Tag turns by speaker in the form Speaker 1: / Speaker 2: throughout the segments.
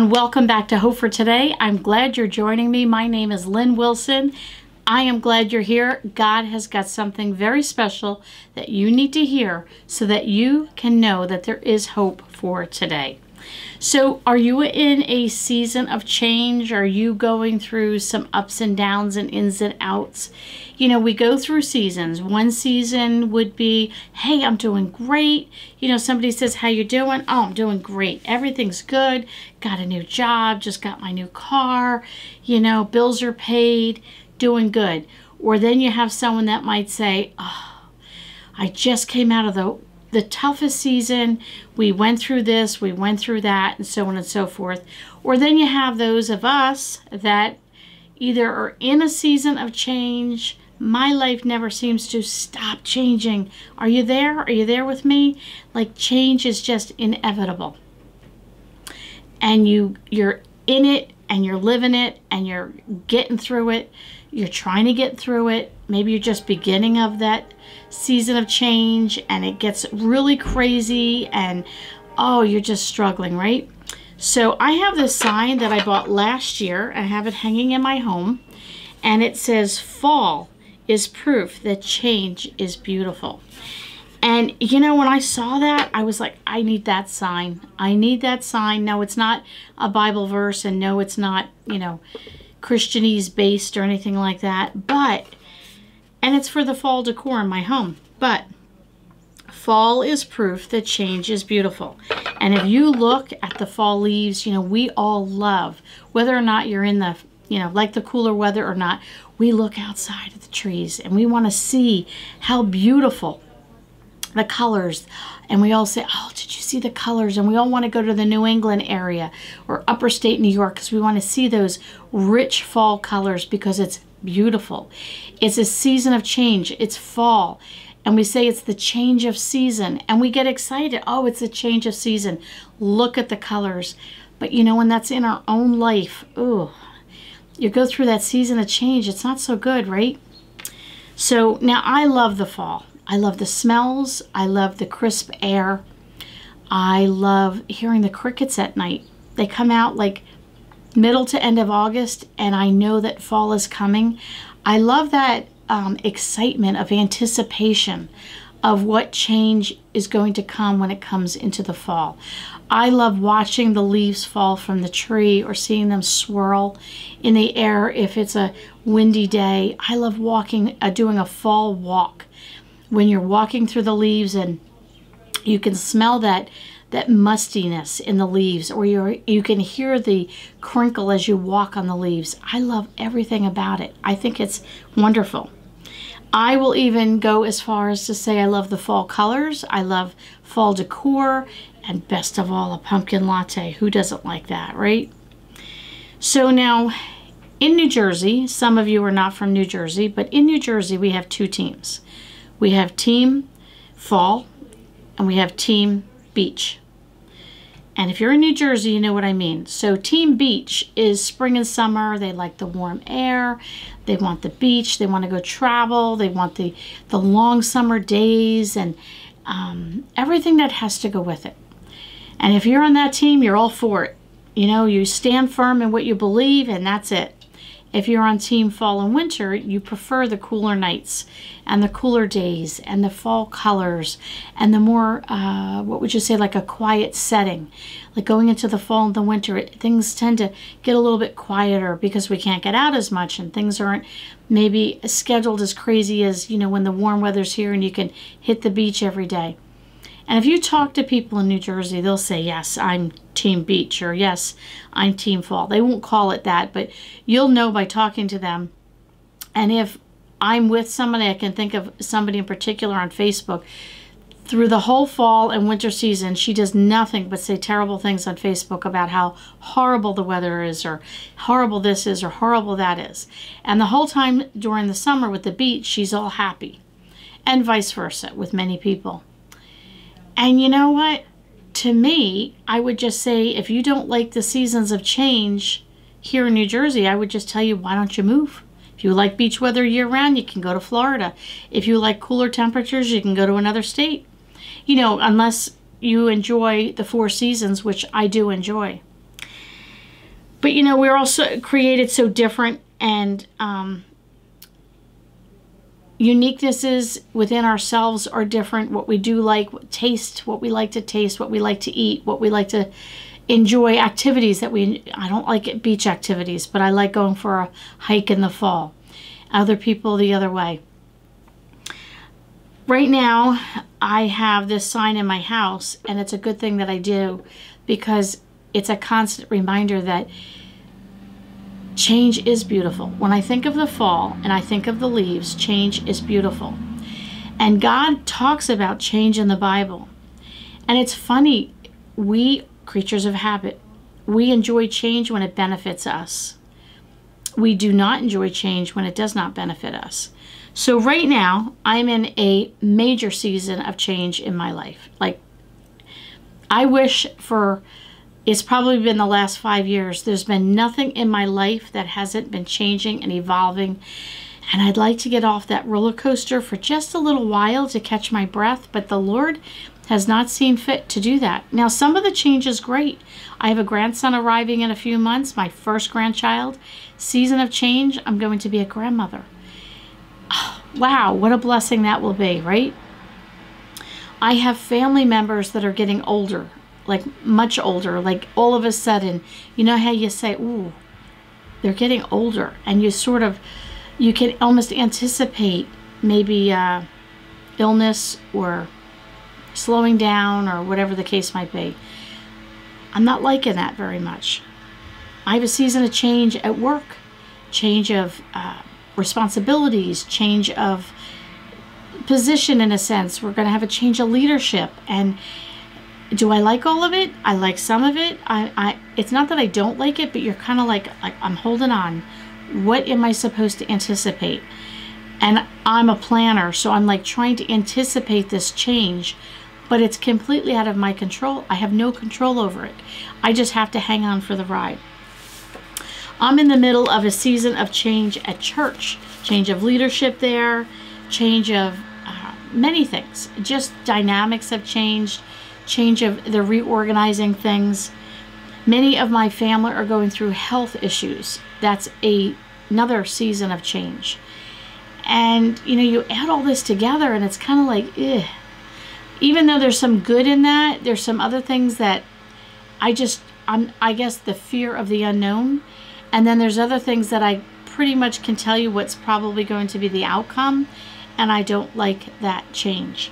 Speaker 1: everyone, welcome back to Hope for Today. I'm glad you're joining me. My name is Lynn Wilson. I am glad you're here. God has got something very special that you need to hear so that you can know that there is hope for today. So are you in a season of change? Are you going through some ups and downs and ins and outs? You know, we go through seasons. One season would be, hey, I'm doing great. You know, somebody says, how you doing? Oh, I'm doing great. Everything's good. Got a new job. Just got my new car. You know, bills are paid. Doing good. Or then you have someone that might say, oh, I just came out of the toughest season. We went through this, we went through that, and so on and so forth. Or then you have those of us that either are in a season of change. My life never seems to stop changing. Are you there? Are you there with me? Like, change is just inevitable. And you're in it, and you're living it, and you're getting through it. You're trying to get through it. Maybe you're just beginning of that season of change and it gets really crazy and, oh, you're just struggling, right? So I have this sign that I bought last year. I have it hanging in my home, and it says, fall is proof that change is beautiful. And, you know, when I saw that, I was like, I need that sign. I need that sign. No, it's not a Bible verse, and no, it's not, you know, Christianese based or anything like that. But, and it's for the fall decor in my home. But fall is proof that change is beautiful. And if you look at the fall leaves, you know, we all love, whether or not you're in the, you know, like the cooler weather or not, we look outside at the trees and we want to see how beautiful the colors, and we all say, oh, did you see the colors? And we all want to go to the New England area or upper state New York because we want to see those rich fall colors because it's beautiful. It's a season of change. It's fall, and we say it's the change of season, and we get excited. Oh, it's a change of season. Look at the colors. But you know, when that's in our own life, ooh, you go through that season of change, it's not so good, right? So now I love the fall. I love the smells. I love the crisp air. I love hearing the crickets at night. They come out like middle to end of August, and I know that fall is coming. I love that excitement of anticipation of what change is going to come when it comes into the fall. I love watching the leaves fall from the tree or seeing them swirl in the air if it's a windy day. I love walking, doing a fall walk. When you're walking through the leaves and you can smell that mustiness in the leaves, or you can hear the crinkle as you walk on the leaves. I love everything about it. I think it's wonderful. I will even go as far as to say I love the fall colors. I love fall decor, and best of all, a pumpkin latte. Who doesn't like that, right? So now, in New Jersey, some of you are not from New Jersey, but in New Jersey we have two teams. We have Team Fall, and we have Team Beach. And if you're in New Jersey, you know what I mean. So Team Beach is spring and summer. They like the warm air. They want the beach. They want to go travel. They want the long summer days and everything that has to go with it. And if you're on that team, you're all for it. You know, you stand firm in what you believe, and that's it. If you're on Team Fall and Winter, you prefer the cooler nights and the cooler days and the fall colors and the more, what would you say, like a quiet setting. Like going into the fall and the winter, things tend to get a little bit quieter because we can't get out as much and things aren't maybe scheduled as crazy as, you know, when the warm weather's here and you can hit the beach every day. And if you talk to people in New Jersey, they'll say, yes, I'm Team Beach, or yes, I'm Team Fall. They won't call it that, but you'll know by talking to them. And if I'm with somebody, I can think of somebody in particular on Facebook. Through the whole fall and winter season, she does nothing but say terrible things on Facebook about how horrible the weather is, or horrible this is, or horrible that is. And the whole time during the summer with the beach, she's all happy. And vice versa with many people. And you know what? To me, I would just say, if you don't like the seasons of change here in New Jersey, I would just tell you, why don't you move? If you like beach weather year-round, you can go to Florida. If you like cooler temperatures, you can go to another state. You know, unless you enjoy the 4 seasons, which I do enjoy. But we're also created so different, and uniquenesses within ourselves are different. What we do like, what we like to taste, what we like to eat, what we like to enjoy, activities that I don't like beach activities, but I like going for a hike in the fall. Other people the other way. Right now, I have this sign in my house, and it's a good thing that I do, because it's a constant reminder that change is beautiful. When I think of the fall and I think of the leaves, change is beautiful. And God talks about change in the Bible. And it's funny, we creatures of habit, we enjoy change when it benefits us. We do not enjoy change when it does not benefit us. So right now, I'm in a major season of change in my life. Like, I wish it's probably been the last 5 years. There's been nothing in my life that hasn't been changing and evolving. And I'd like to get off that roller coaster for just a little while to catch my breath. But the Lord has not seen fit to do that. Now, some of the change is great. I have a grandson arriving in a few months, my first grandchild. Season of change, I'm going to be a grandmother. Oh, wow, what a blessing that will be, right? I have family members that are getting older, like much older, like all of a sudden, you know how you say, ooh, they're getting older, and you can almost anticipate maybe illness or slowing down or whatever the case might be. I'm not liking that very much. I have a season of change at work, change of responsibilities, change of position in a sense. We're going to have a change of leadership. And do I like all of it? I like some of it. It's not that I don't like it, but you're kind of like I'm holding on. What am I supposed to anticipate? And I'm a planner, so I'm like trying to anticipate this change, but it's completely out of my control. I have no control over it. I just have to hang on for the ride. I'm in the middle of a season of change at church. Change of leadership there, change of many things. Just dynamics have changed, change of the reorganizing things. Many of my family are going through health issues. That's another season of change. And, you add all this together and it's kind of like, ugh. Even though there's some good in that, there's some other things that I guess the fear of the unknown. And then there's other things that I pretty much can tell you what's probably going to be the outcome. And I don't like that change.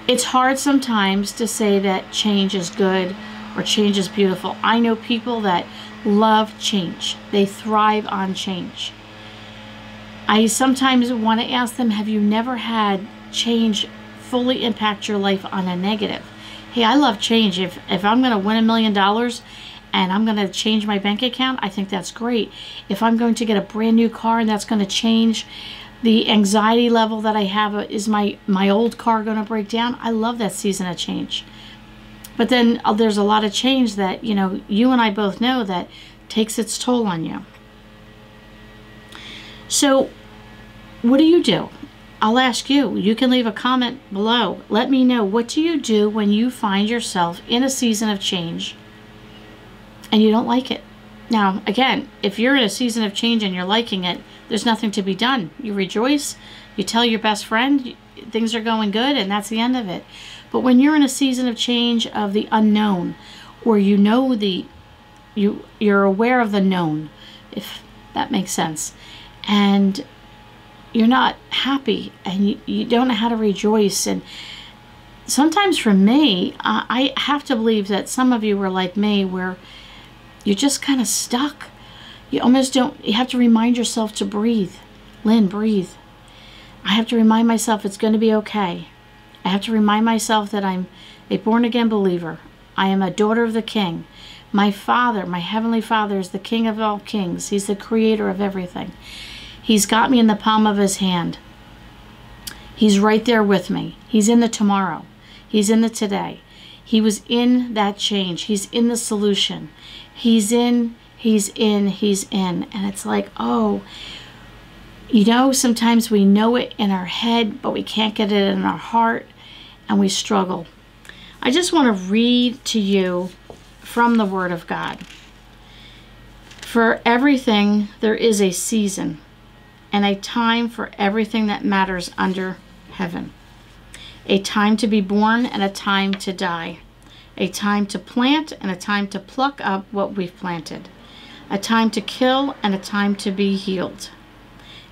Speaker 1: It's hard sometimes to say that change is good or change is beautiful. I know people that love change. They thrive on change. I sometimes want to ask them, have you never had change fully impact your life on a negative? Hey, I love change. If I'm going to win $1 million and I'm going to change my bank account, I think that's great. If I'm going to get a brand new car and that's going to change the anxiety level that I have, is my old car going to break down? I love that season of change. But then there's a lot of change that, you and I both know that takes its toll on you. So what do you do? I'll ask you. You can leave a comment below. Let me know, what do you do when you find yourself in a season of change and you don't like it? Now, again, if you're in a season of change and you're liking it, there's nothing to be done. You rejoice. You tell your best friend things are going good, and that's the end of it. But when you're in a season of change of the unknown, or you're aware of the known, if that makes sense, and you're not happy and you don't know how to rejoice. And sometimes for me, I have to believe that some of you were like me, where you're just kind of stuck. You almost don't, you have to remind yourself to breathe. Lynn, breathe. I have to remind myself it's going to be okay. I have to remind myself that I'm a born-again believer. I am a daughter of the King. My Father, my Heavenly Father, is the King of all kings. He's the creator of everything. He's got me in the palm of His hand. He's right there with me. He's in the tomorrow. He's in the today. He was in that change. He's in the solution. He's in. And it's like, oh, sometimes we know it in our head, but we can't get it in our heart, and we struggle. I just want to read to you from the Word of God. For everything, there is a season and a time for everything that matters under heaven. A time to be born and a time to die. A time to plant and a time to pluck up what we've planted. A time to kill and a time to be healed.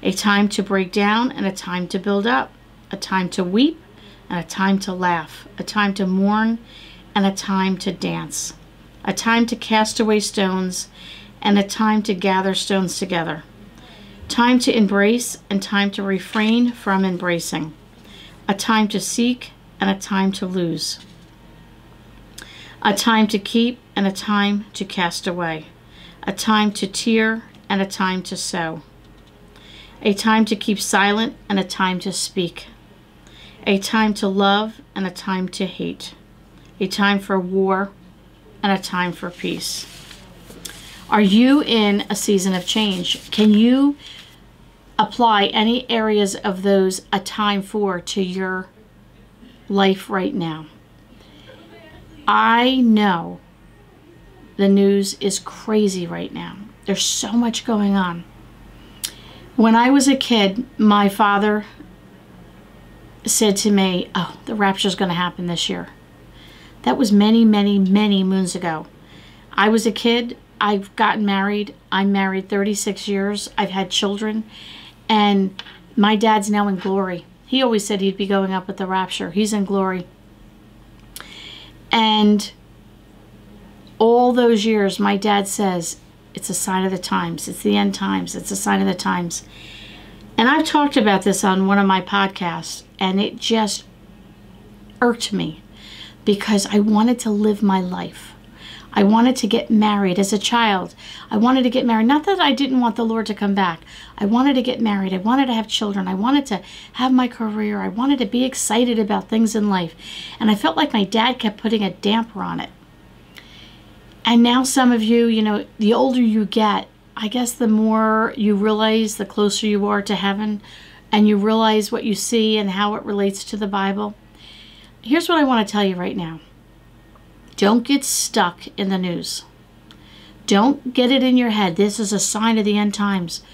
Speaker 1: A time to break down and a time to build up. A time to weep and a time to laugh. A time to mourn and a time to dance. A time to cast away stones and a time to gather stones together. Time to embrace and time to refrain from embracing. A time to seek and a time to lose. A time to keep and a time to cast away. A time to tear and a time to sow. A time to keep silent and a time to speak. A time to love and a time to hate. A time for war and a time for peace. Are you in a season of change? Can you apply any areas of those a time for to your life right now? I know the news is crazy right now. There's so much going on. When I was a kid, my father said to me, "Oh, the rapture's going to happen this year." That was many, many, many moons ago. I was a kid. I've gotten married. I'm married 36 years. I've had children. And my dad's now in glory. He always said he'd be going up with the rapture. He's in glory. And all those years, my dad says, it's a sign of the times. It's the end times. It's a sign of the times. And I've talked about this on one of my podcasts, and it just irked me because I wanted to live my life. I wanted to get married as a child. I wanted to get married. Not that I didn't want the Lord to come back. I wanted to get married. I wanted to have children. I wanted to have my career. I wanted to be excited about things in life. And I felt like my dad kept putting a damper on it. And now some of you, you know, the older you get, I guess the more you realize, the closer you are to heaven, and you realize what you see and how it relates to the Bible. Here's what I want to tell you right now. Don't get stuck in the news. Don't get it in your head. This is a sign of the end times.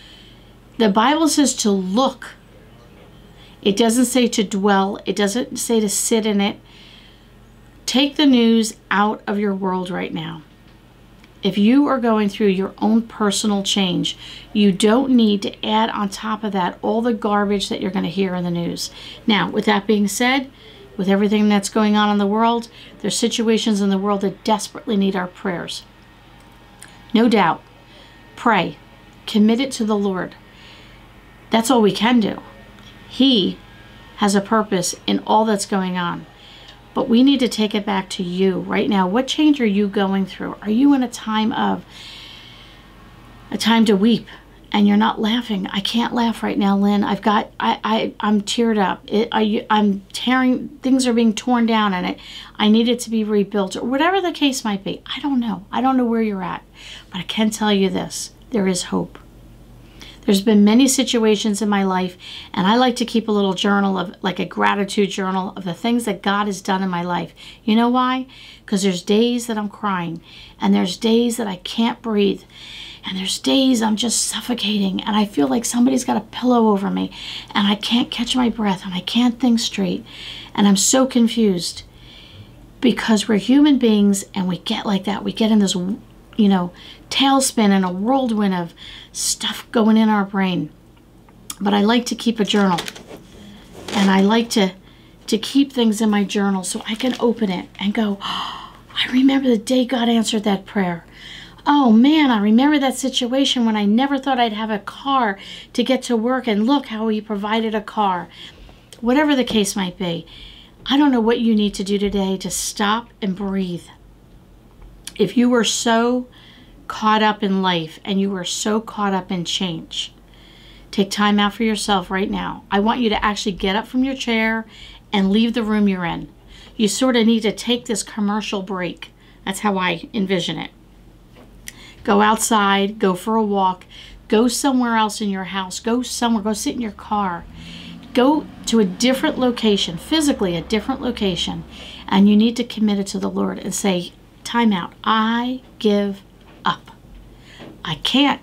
Speaker 1: The Bible says to look. It doesn't say to dwell. It doesn't say to sit in it. Take the news out of your world right now. If you are going through your own personal change, you don't need to add on top of that all the garbage that you're going to hear in the news. Now, with that being said, with everything that's going on in the world, there's situations in the world that desperately need our prayers. No doubt. Pray. Commit it to the Lord. That's all we can do. He has a purpose in all that's going on. But we need to take it back to you right now. What change are you going through? Are you in a time to weep and you're not laughing? I can't laugh right now, Lynn. I'm teared up. I'm tearing, things are being torn down and I need it to be rebuilt or whatever the case might be. I don't know. I don't know where you're at, but I can tell you this. There is hope. There's been many situations in my life, and I like to keep a little journal of, like a gratitude journal of the things that God has done in my life. You know why? Because there's days that I'm crying, and there's days that I can't breathe, and there's days I'm just suffocating, and I feel like somebody's got a pillow over me, and I can't catch my breath, and I can't think straight, and I'm so confused. Because we're human beings, and we get like that. We get in this, tailspin and a whirlwind of stuff going in our brain. But I like to keep a journal, and I like to keep things in my journal so I can open it and go, oh, I remember the day God answered that prayer. Oh man, I remember that situation when I never thought I'd have a car to get to work, and look how He provided a car. Whatever the case might be, I don't know what you need to do today to stop and breathe. If you were so caught up in life and you were so caught up in change, take time out for yourself right now. I want you to actually get up from your chair and leave the room you're in. You sort of need to take this commercial break. That's how I envision it. Go outside, go for a walk, go somewhere else in your house, go somewhere, go sit in your car. Go to a different location, physically a different location, and you need to commit it to the Lord and say, time out. I give up. I can't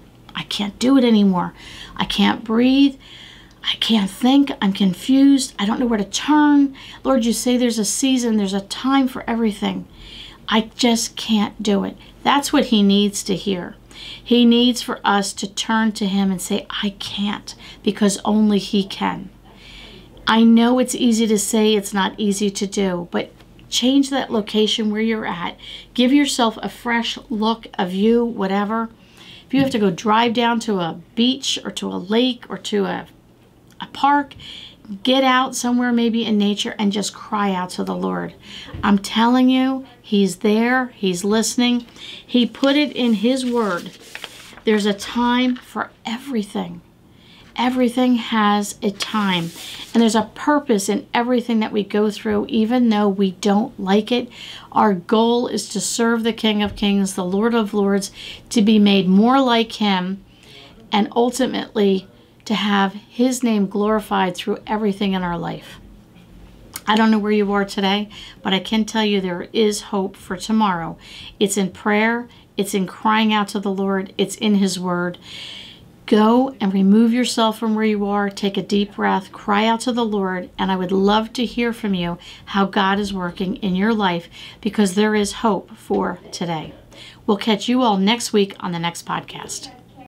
Speaker 1: do it anymore. I can't breathe. I can't think. I'm confused. I don't know where to turn. Lord, you say there's a season, there's a time for everything. I just can't do it. That's what he needs to hear. He needs for us to turn to him and say, I can't, because only he can. I know it's easy to say, it's not easy to do, but change that location where you're at. Give yourself a fresh look of you, whatever. If you have to go drive down to a beach or to a lake or to a park, get out somewhere maybe in nature and just cry out to the Lord. I'm telling you, he's there. He's listening. He put it in his word. There's a time for everything. Everything has a time. And there's a purpose in everything that we go through, even though we don't like it. Our goal is to serve the King of Kings, the Lord of Lords, to be made more like him, and ultimately to have his name glorified through everything in our life. I don't know where you are today, but I can tell you there is hope for tomorrow. It's in prayer. It's in crying out to the Lord. It's in his word. Go and remove yourself from where you are. Take a deep breath. Cry out to the Lord. And I would love to hear from you how God is working in your life, because there is hope for today. We'll catch you all next week on the next podcast.